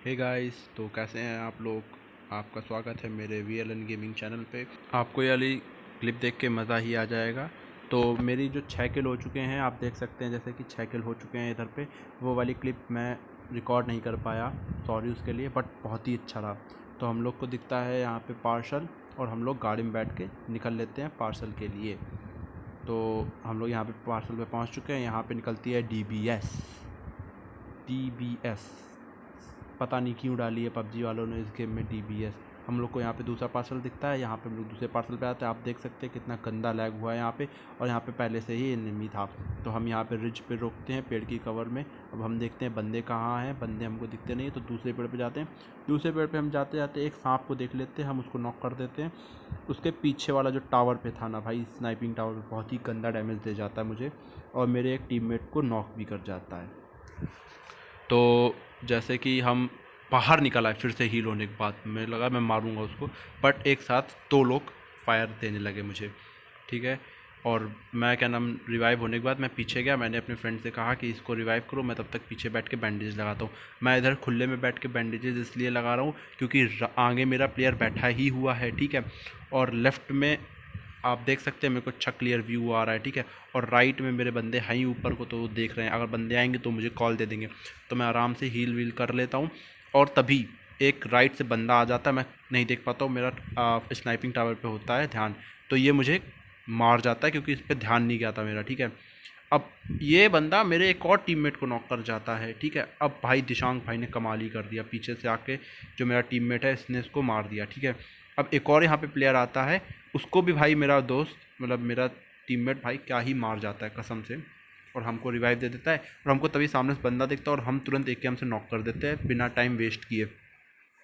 Hey guys, तो कैसे हैं आप लोग। आपका स्वागत है मेरे VLN गेमिंग चैनल पे। आपको ये वाली क्लिप देख के मज़ा ही आ जाएगा। तो मेरी जो 6 किल हो चुके हैं, आप देख सकते हैं जैसे कि 6 किल हो चुके हैं इधर पे। वो वाली क्लिप मैं रिकॉर्ड नहीं कर पाया, सॉरी उसके लिए, बट बहुत ही अच्छा रहा। तो हम लोग को दिखता है यहाँ पे पार्सल, और हम लोग गाड़ी में बैठ के निकल लेते हैं पार्सल के लिए। तो हम लोग यहाँ पे पार्सल पे पहुँच चुके हैं। यहाँ पे निकलती है DBS। पता नहीं क्यों डाली है पबजी वालों ने इस गेम में DBS। हम लोग को यहाँ पे दूसरा पार्सल दिखता है। यहाँ पे हम लोग दूसरे पार्सल पे आते हैं। आप देख सकते हैं कितना गंदा लैग हुआ है यहाँ पे, और यहाँ पे पहले से ही एनिमी था। तो हम यहाँ पे रिज पे रोकते हैं पेड़ की कवर में। अब हम देखते हैं बंदे कहाँ हैं। बंदे हमको दिखते नहीं, तो दूसरे पेड़ पे जाते हैं। दूसरे पेड़ पे हम जाते जाते एक सांप को देख लेते हैं, हम उसको नॉक कर देते हैं। उसके पीछे वाला जो टावर पे था ना भाई, स्नाइपिंग टावर पे बहुत ही गंदा डैमेज दे जाता है मुझे, और मेरे एक टीममेट को नॉक भी कर जाता है। तो जैसे कि हम बाहर निकल आए फिर से हील होने के बाद, मुझे लगा मैं मारूंगा उसको, बट एक साथ 2 लोग फायर देने लगे मुझे, ठीक है। और मैं क्या नाम रिवाइव होने के बाद मैं पीछे गया। मैंने अपने फ्रेंड से कहा कि इसको रिवाइव करो, मैं तब तक पीछे बैठ के बैंडेज लगाता हूँ। मैं इधर खुले में बैठ के बैंडेजेस इसलिए लगा रहा हूँ क्योंकि आगे मेरा प्लेयर बैठा ही हुआ है, ठीक है। और लेफ्ट में आप देख सकते हैं मेरे को अच्छा क्लियर व्यू आ रहा है, ठीक है। और राइट में मेरे बंदे हैं ही ऊपर को, तो वो देख रहे हैं। अगर बंदे आएंगे तो मुझे कॉल दे देंगे, तो मैं आराम से हील वील कर लेता हूँ। और तभी एक राइट से बंदा आ जाता है, मैं नहीं देख पाता हूँ, मेरा स्नाइपिंग टावर पे होता है ध्यान, तो ये मुझे मार जाता है क्योंकि इस पर ध्यान नहीं गया था मेरा, ठीक है। अब ये बंदा मेरे एक और टीममेट को नॉक कर जाता है, ठीक है। अब भाई दिशांक भाई ने कमाल ही कर दिया, पीछे से आके जो मेरा टीममेट है इसने इसको मार दिया, ठीक है। अब एक और यहाँ पे प्लेयर आता है, उसको भी भाई मेरा दोस्त मतलब मेरा टीममेट भाई क्या ही मार जाता है कसम से, और हमको रिवाइव दे देता है। और हमको तभी सामने से बंदा दिखता है और हम तुरंत एक से नॉक कर देते हैं बिना टाइम वेस्ट किए।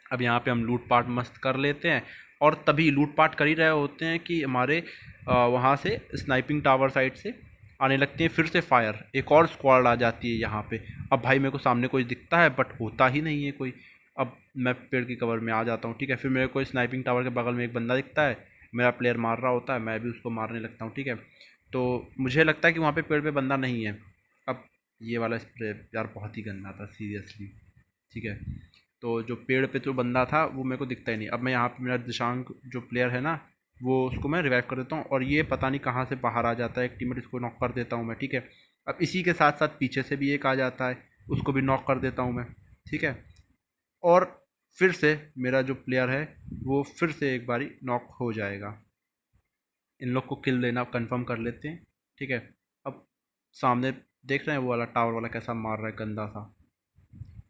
अब यहाँ पे हम लूट पाट मस्त कर लेते हैं, और तभी लूट पाट कर ही रहे होते हैं कि हमारे वहाँ से स्नाइपिंग टावर साइड से आने लगती है फिर से फायर। एक और स्क्वाड आ जाती है यहाँ पे। अब भाई मेरे को सामने कोई दिखता है बट होता ही नहीं है कोई। अब मैं पेड़ की कवर में आ जाता हूँ, ठीक है। फिर मेरे को स्नाइपिंग टावर के बगल में एक बंदा दिखता है, मेरा प्लेयर मार रहा होता है, मैं भी उसको मारने लगता हूँ, ठीक है। तो मुझे लगता है कि वहाँ पे पेड़ पे बंदा नहीं है। अब ये वाला स्प्रे यार बहुत ही गंदा था सीरियसली, ठीक है। तो जो पेड़ पे जो बंदा था वो मेरे को दिखता ही नहीं। अब मैं यहाँ पे मेरा दिशांक जो प्लेयर है ना, वो उसको मैं रिवाइव कर देता हूँ, और ये पता नहीं कहाँ से बाहर आ जाता है एक टीममेट, इसको नॉक कर देता हूँ मैं, ठीक है। अब इसी के साथ साथ पीछे से भी एक आ जाता है, उसको भी नॉक कर देता हूँ मैं, ठीक है। और फिर से मेरा जो प्लेयर है वो फिर से एक बारी नॉक हो जाएगा। इन लोग को किल लेना कंफर्म कर लेते हैं, ठीक है। अब सामने देख रहे हैं वो वाला टावर वाला कैसा मार रहा है, गंदा सा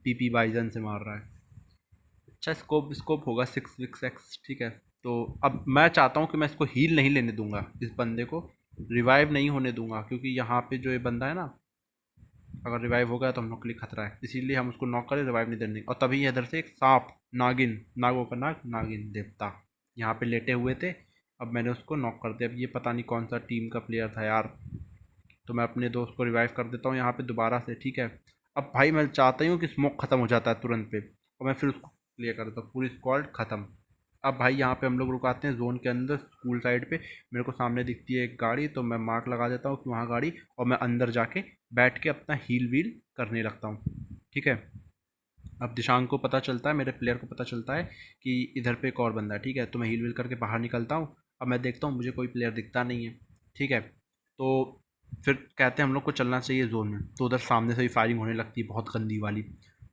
PP बाइजन से मार रहा है। अच्छा स्कोप स्कोप होगा 6 ठीक है। तो अब मैं चाहता हूँ कि मैं इसको हील नहीं लेने दूंगा, इस बंदे को रिवाइव नहीं होने दूंगा, क्योंकि यहाँ पे जो ये बंदा है ना, अगर रिवाइव हो गया तो हम लोग के लिए खतरा है, इसीलिए हम उसको नॉक करें, रिवाइव नहीं देने देंगे। और तभी इधर से एक सांप, नागिन, नागों का नाग, नागिन देवता यहाँ पे लेटे हुए थे। अब मैंने उसको नॉक कर दिया। अब ये पता नहीं कौन सा टीम का प्लेयर था यार, तो मैं अपने दोस्त को रिवाइव कर देता हूँ यहाँ पे दोबारा से, ठीक है। अब भाई मैं चाहता ही हूँ कि स्मोक खत्म हो जाता है तुरंत पे, और मैं फिर उसको क्लियर कर देता हूँ, पूरी स्क्वाड खत्म। अब भाई यहाँ पे हम लोग रुकाते हैं जोन के अंदर स्कूल साइड पे। मेरे को सामने दिखती है एक गाड़ी, तो मैं मार्क लगा देता हूँ कि वहाँ गाड़ी, और मैं अंदर जाके बैठ के अपना हील व्हील करने लगता हूँ, ठीक है। अब दिशांक को पता चलता है, मेरे प्लेयर को पता चलता है कि इधर पे एक और बंदा है, ठीक है। तो मैं हील व्हील करके बाहर निकलता हूँ। अब मैं देखता हूँ मुझे कोई प्लेयर दिखता नहीं है, ठीक है। तो फिर कहते हैं हम लोग को चलना चाहिए जोन में, तो उधर सामने से भी फायरिंग होने लगती है बहुत गंदी वाली।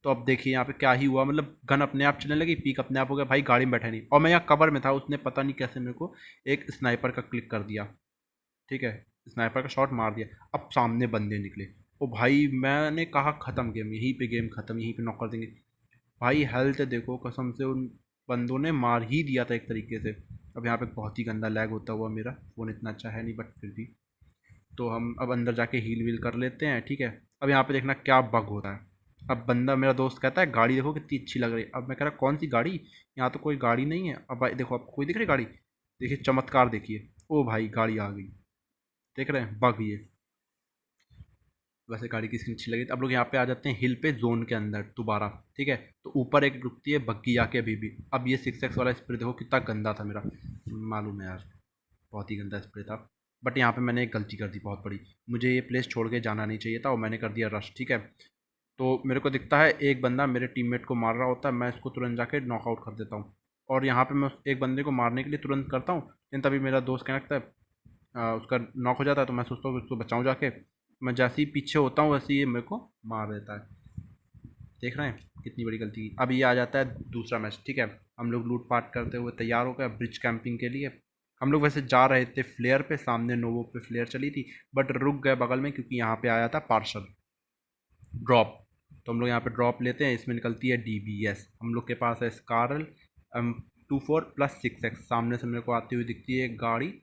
तो अब देखिए यहाँ पे क्या ही हुआ, मतलब गन अपने आप चलने लगी, पीक अपने आप हो गया, भाई गाड़ी में बैठा नहीं, और मैं यहाँ कवर में था, उसने पता नहीं कैसे मेरे को एक स्नाइपर का क्लिक कर दिया, ठीक है। स्नाइपर का शॉट मार दिया। अब सामने बंदे निकले, ओ भाई मैंने कहा ख़त्म गेम, यहीं पे गेम ख़त्म, यहीं पे नॉक कर देंगे। भाई हेल्थ देखो, कसम से उन बंदों ने मार ही दिया था एक तरीके से। अब यहाँ पे बहुत ही गंदा लैग होता हुआ, मेरा फ़ोन इतना अच्छा है नहीं बट फिर भी। तो हम अब अंदर जाके हील वील कर लेते हैं, ठीक है। अब यहाँ पे देखना क्या बग होता है। अब बंदा मेरा दोस्त कहता है गाड़ी देखो कितनी अच्छी लग रही है। अब मैं कह रहा कौन सी गाड़ी, यहाँ तो कोई गाड़ी नहीं है। अब भाई देखो, आपको कोई दिख रही गाड़ी, देखिए चमत्कार देखिए, ओ भाई गाड़ी आ गई, देख रहे हैं बग ये। वैसे गाड़ी किसकी अच्छी लगी। तो अब लोग यहाँ पे आ जाते हैं हिल पे जोन के अंदर दोबारा, ठीक है। तो ऊपर एक रुकती है बग्गी आके अभी भी। अब ये 6x वाला स्प्रे देखो कितना गंदा था मेरा, मालूम है यार, बहुत ही गंदा स्प्रे था। बट यहाँ पे मैंने एक गलती कर दी बहुत बड़ी, मुझे ये प्लेस छोड़ के जाना नहीं चाहिए था, और मैंने कर दिया रश, ठीक है। तो मेरे को दिखता है एक बंदा मेरे टीममेट को मार रहा होता है, मैं इसको तुरंत जाके नॉकआउट कर देता हूँ। और यहाँ पे मैं उस एक बंदे को मारने के लिए तुरंत करता हूँ, लेकिन तभी मेरा दोस्त क्या लगता है उसका नॉक हो जाता है। तो मैं सोचता हूँ कि उसको बचाऊँ जाके, मैं जैसे ही पीछे होता हूँ वैसे ही ये मेरे को मार देता है। देख रहे हैं कितनी बड़ी गलती की। अब ये आ जाता है दूसरा मैच, ठीक है। हम लोग लूट पाट करते हुए तैयार हो गए ब्रिज कैंपिंग के लिए। हम लोग वैसे जा रहे थे फ्लेयर पे, सामने नोवो पे फ्लेयर चली थी, बट रुक गए बगल में क्योंकि यहाँ पे आया था पार्सल ड्रॉप। तो हम लोग यहाँ पे ड्रॉप लेते हैं, इसमें निकलती है DBS। हम लोग के पास है स्कारल 24+6X। सामने से मेरे को आती हुई दिखती है एक गाड़ी,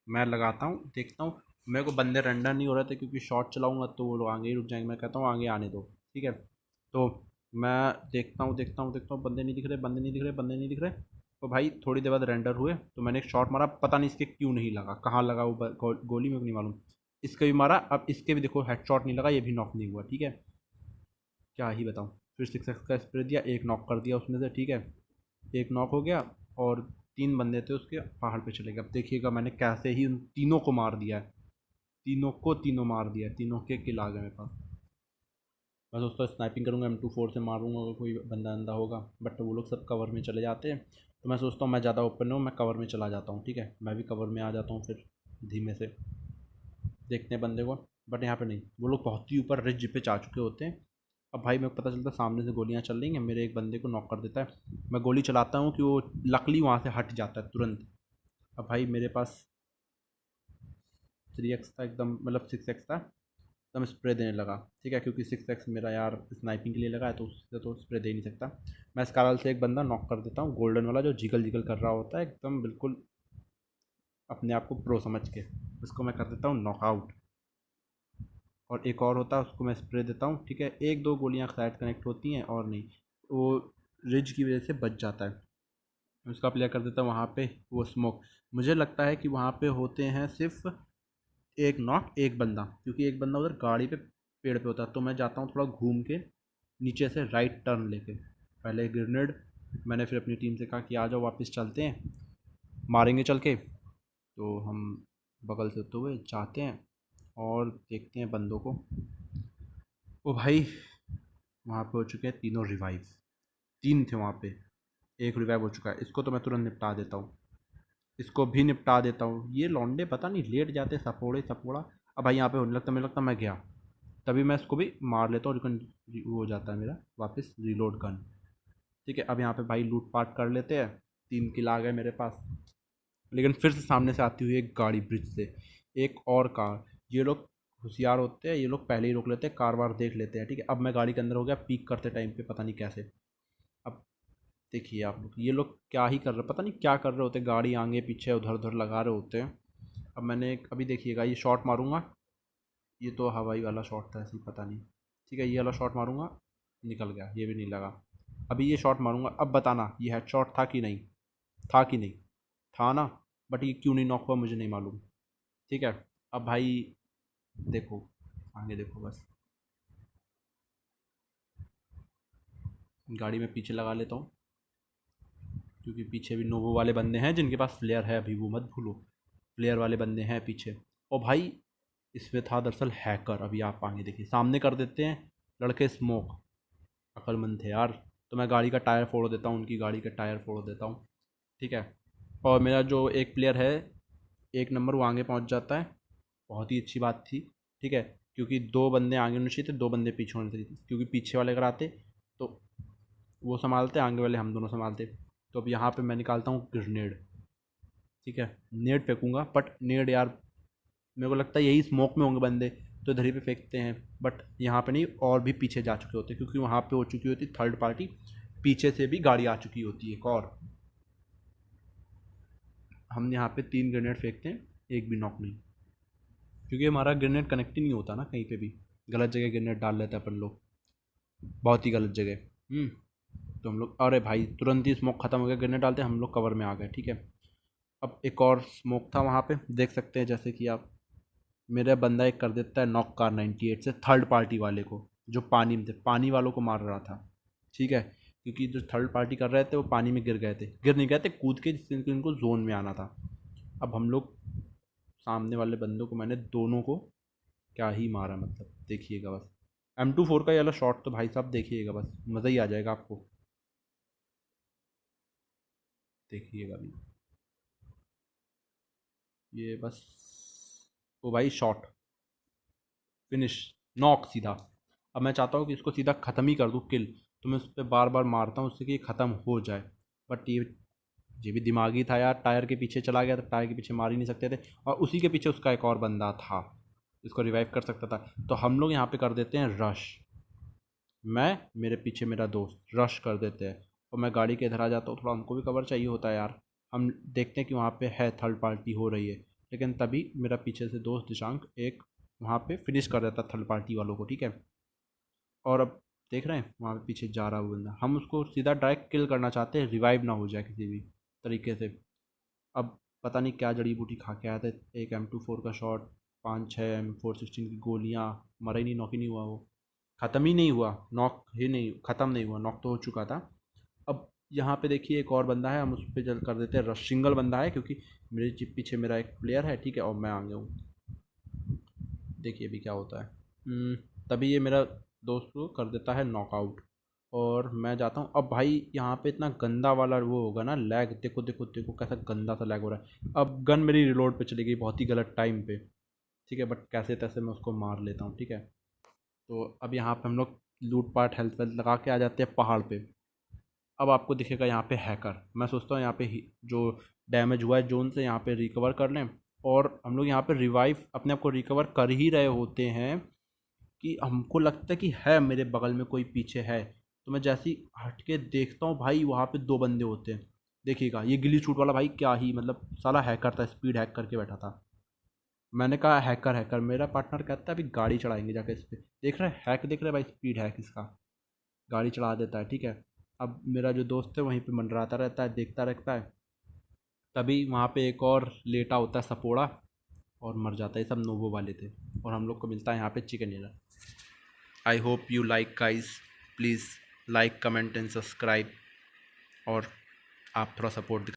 मैं लगाता हूँ, देखता हूँ। मेरे को बंदे रेंडर नहीं हो रहे थे क्योंकि शॉट चलाऊंगा तो वो लोग आगे ही रुक जाएंगे। मैं कहता हूँ आगे आने दो, ठीक है। तो मैं देखता हूँ बंदे नहीं दिख रहे, बंदे नहीं दिख रहे, बंदे नहीं दिख रहे। तो भाई थोड़ी देर बाद रेंडर हुए तो मैंने एक शॉट मारा, पता नहीं इसके क्यों नहीं लगा, कहाँ लगा वो गोली मेरे को नहीं मालूम। इसके भी मारा, अब इसके भी देखो हेड शॉट नहीं लगा, ये भी नॉक नहीं हुआ, ठीक है। क्या ही बताऊँ। फिर 6X का स्प्रे दिया, एक नॉक कर दिया उसमें से, ठीक है। एक नॉक हो गया और 3 बंदे थे उसके, पहाड़ पे चले गए। अब देखिएगा मैंने कैसे ही उन तीनों को मार दिया है, तीनों मार दिया है, तीनों के किल आ गए मेरे पास। मैं सोचता स्नाइपिंग करूँगा, M24 से मारूंगा अगर कोई बंदा अंदा होगा, बट वो लोग सब कवर में चले जाते हैं। तो मैं सोचता हूँ मैं ज़्यादा ओपन नहीं हूँ, मैं कवर में चला जाता हूँ, ठीक है। मैं भी कवर में आ जाता हूँ फिर धीमे से, देखते हैं बंदे को। बट यहाँ पे नहीं, वो लोग बहुत ही ऊपर रिज पे जा चुके होते हैं। अब भाई मेरे को पता चलता सामने से गोलियाँ चल रही हैं, मेरे एक बंदे को नॉक कर देता है। मैं गोली चलाता हूँ कि वो लकली वहाँ से हट जाता है तुरंत। अब भाई मेरे पास 3X था एकदम, मतलब 6X था, एकदम स्प्रे देने लगा, ठीक है। क्योंकि 6X मेरा यार स्नाइपिंग के लिए लगा है तो उससे तो स्प्रे दे नहीं सकता। मैं इस कारण से एक बंदा नॉक कर देता हूँ, गोल्डन वाला जो जिगल जिगल कर रहा होता है एकदम बिल्कुल अपने आप को प्रो समझ के, उसको मैं कर देता हूँ नॉकआउट। और एक और होता है उसको मैं स्प्रे देता हूँ, ठीक है। एक दो गोलियाँ शायद कनेक्ट होती हैं और नहीं, वो रिज की वजह से बच जाता है। उसका प्लेयर कर देता हूँ वहाँ पे वो स्मोक। मुझे लगता है कि वहाँ पे होते हैं सिर्फ एक नॉक एक बंदा, क्योंकि एक बंदा उधर गाड़ी पे पेड़ पे होता है। तो मैं जाता हूँ थोड़ा घूम के नीचे से राइट टर्न लेके, पहले ग्रेनेड मैंने फिर अपनी टीम से कहा कि आ जाओ वापस चलते हैं, मारेंगे चल के। तो हम बगल से होते हुए जाते हैं और देखते हैं बंदों को। ओ भाई वहाँ पे हो चुके हैं तीनों रिवाइव, 3 थे वहाँ पे, एक रिवाइव हो चुका है। इसको तो मैं तुरंत निपटा देता हूँ, इसको भी निपटा देता हूँ। ये लौंडे पता नहीं लेट जाते सपोड़े सपोड़ा। अब भाई यहाँ पे होने लगता, मुझे लगता मैं गया, तभी मैं इसको भी मार लेता हूँ। वो हो जाता है मेरा वापस रीलोड गन, ठीक है। अब यहाँ पे भाई लूट पाट कर लेते हैं, 3 किल आ गए मेरे पास। लेकिन फिर से सामने से आती हुई एक गाड़ी ब्रिज से, एक और कार। ये लोग होशियार होते हैं, ये लोग पहले ही रोक लेते हैं, कार वार देख लेते हैं, ठीक है। अब मैं गाड़ी के अंदर हो गया पीक करते टाइम पे, पता नहीं कैसे। अब देखिए आप लोग, ये लोग क्या ही कर रहे, पता नहीं क्या कर रहे होते, गाड़ी आगे पीछे उधर उधर लगा रहे होते हैं। अब मैंने अभी देखिएगा ये शॉट मारूंगा, ये तो हवाई वाला शॉट था ऐसे ही, पता नहीं, ठीक है। ये वाला शॉट मारूंगा, निकल गया, ये भी नहीं लगा। अभी ये शॉट मारूंगा, अब बताना ये हेड शॉट था कि नहीं, था कि नहीं, था ना। बट ये क्यों नहीं नॉक हुआ मुझे नहीं मालूम, ठीक है। अब भाई देखो, आगे देखो बस, गाड़ी में पीछे लगा लेता हूँ क्योंकि पीछे भी नोवो वाले बंदे हैं जिनके पास फ्लेयर है, अभी वो मत भूलो, फ्लेयर वाले बंदे हैं पीछे। और भाई इसमें था दरअसल हैकर, अभी आप आगे देखिए सामने कर देते हैं लड़के स्मोक, अक्लमंद थे यार। तो मैं गाड़ी का टायर फोड़ देता हूँ, उनकी गाड़ी का टायर फोड़ देता हूँ, ठीक है। और मेरा जो एक प्लेयर है 1 नंबर, वो आगे पहुँच जाता है, बहुत ही अच्छी बात थी, ठीक है। क्योंकि 2 बंदे आगे होने चाहिए थे, 2 बंदे पीछे होने चाहिए थे, क्योंकि पीछे वाले अगर आते तो वो संभालते, आगे वाले हम दोनों संभालते। तो अब यहाँ पे मैं निकालता हूँ ग्रेनेड, ठीक है। नेड फेंकूंगा, बट नेड यार मेरे को लगता है यही स्मोक में होंगे बंदे, तो इधर ही पे फेंकते हैं। बट यहाँ पे नहीं, और भी पीछे जा चुके होते क्योंकि वहाँ पे हो चुकी होती थर्ड पार्टी, पीछे से भी गाड़ी आ चुकी होती है एक और। हम यहाँ पे 3 ग्रेनेड फेंकते हैं, एक भी नॉक नहीं, क्योंकि हमारा ग्रेनेड कनेक्ट ही नहीं होता ना कहीं पे भी, गलत जगह ग्रेनेड डाल लेते हैं अपन लोग, बहुत ही गलत जगह। तो हम लोग, अरे भाई तुरंत ही स्मोक खत्म हो गया, ग्रेनेड डालते हम लोग कवर में आ गए, ठीक है। अब एक और स्मोक था वहाँ पे, देख सकते हैं जैसे कि आप, मेरा बंदा एक कर देता है नॉक कार 98 से थर्ड पार्टी वाले को, जो पानी में थे, पानी वालों को मार रहा था, ठीक है। क्योंकि जो थर्ड पार्टी कर रहे थे वो पानी में गिर गए थे, गिर नहीं गए थे, कूद के, जिससे इनको जोन में आना था। अब हम लोग, सामने वाले बंदों को मैंने दोनों को क्या ही मारा, मतलब देखिएगा बस। M24 का ये वाला शॉट तो भाई साहब देखिएगा, बस मज़ा ही आ जाएगा आपको, देखिएगा अभी ये बस। ओ भाई शॉट, फिनिश, नॉक सीधा। अब मैं चाहता हूँ कि इसको सीधा ख़त्म ही कर दूँ, किल। तो मैं उस पर बार बार मारता हूँ उससे कि ये ख़त्म हो जाए। बट ये भी दिमागी था यार, टायर के पीछे चला गया, तो टायर के पीछे मार ही नहीं सकते थे। और उसी के पीछे उसका एक और बंदा था, इसको रिवाइव कर सकता था। तो हम लोग यहाँ पे कर देते हैं रश, मैं, मेरे पीछे मेरा दोस्त रश कर देते हैं। और मैं गाड़ी के इधर आ जाता हूँ, थोड़ा हमको भी कवर चाहिए होता है यार। हम देखते हैं कि वहाँ पे है थर्ड पार्टी हो रही है, लेकिन तभी मेरा पीछे से दोस्त दिशांक एक वहाँ पे फिनिश कर देता थर्ड पार्टी वालों को, ठीक है। और अब देख रहे हैं वहाँ पे पीछे जा रहा वो बंदा, हम उसको सीधा डायरेक्ट किल करना चाहते हैं, रिवाइव ना हो जाए किसी भी तरीके से। अब पता नहीं क्या जड़ी बूटी खा के आया था, एक M24 का शॉट, 5-6 M416 की गोलियाँ, मरा ही नहीं, नॉक ही नहीं हुआ वो, ख़त्म ही नहीं हुआ, नॉक ही नहीं, ख़त्म नहीं हुआ, नॉक तो हो चुका था। अब यहाँ पे देखिए एक और बंदा है, हम उस पर जल कर देते हैं रश, सिंगल बंदा है क्योंकि मेरे पीछे मेरा एक प्लेयर है, ठीक है, और मैं आगे हूँ। देखिए अभी क्या होता है। तभी ये मेरा दोस्त को कर देता है नॉकआउट, और मैं जाता हूँ। अब भाई यहाँ पे इतना गंदा वाला वो होगा ना लैग, देखो देखो देखो कैसा गंदा सा लैग हो रहा है। अब गन मेरी रिलोड पे चली गई बहुत ही गलत टाइम पे, ठीक है, बट कैसे तैसे मैं उसको मार लेता हूँ, ठीक है। तो अब यहाँ पे हम लोग लूट पाट हेल्थ वेल्थ लगा के आ जाते हैं पहाड़ पे। अब आपको दिखेगा यहाँ पे हैकर, मैं सोचता हूँ यहाँ पे जो डैमेज हुआ है जोन से यहाँ पे रिकवर कर लें। और हम लोग यहाँ पे रिवाइव अपने आप को रिकवर कर ही रहे होते हैं कि हमको लगता है कि है मेरे बगल में कोई पीछे है। तो मैं जैसे ही हट के देखता हूँ भाई, वहाँ पे दो बंदे होते हैं। देखिएगा ये गिली शूट वाला भाई क्या ही मतलब साला हैकर था, स्पीड हैक करके बैठा था। मैंने कहा हैकर हैकर, मेरा पार्टनर कहता है अभी गाड़ी चढ़ाएंगे जाके इस पर, देख रहे हैक, देख रहे भाई स्पीड हैक इसका, गाड़ी चढ़ा देता है, ठीक है। अब मेरा जो दोस्त है वहीं पे मंडराता रहता है, देखता रहता है। तभी वहाँ पे एक और लेटा होता है सपोड़ा, और मर जाता है। ये सब नोवो वाले थे, और हम लोग को मिलता है यहाँ पे chicken dinner. I hope you like guys, please like comment and subscribe, और आप थोड़ा सपोर्ट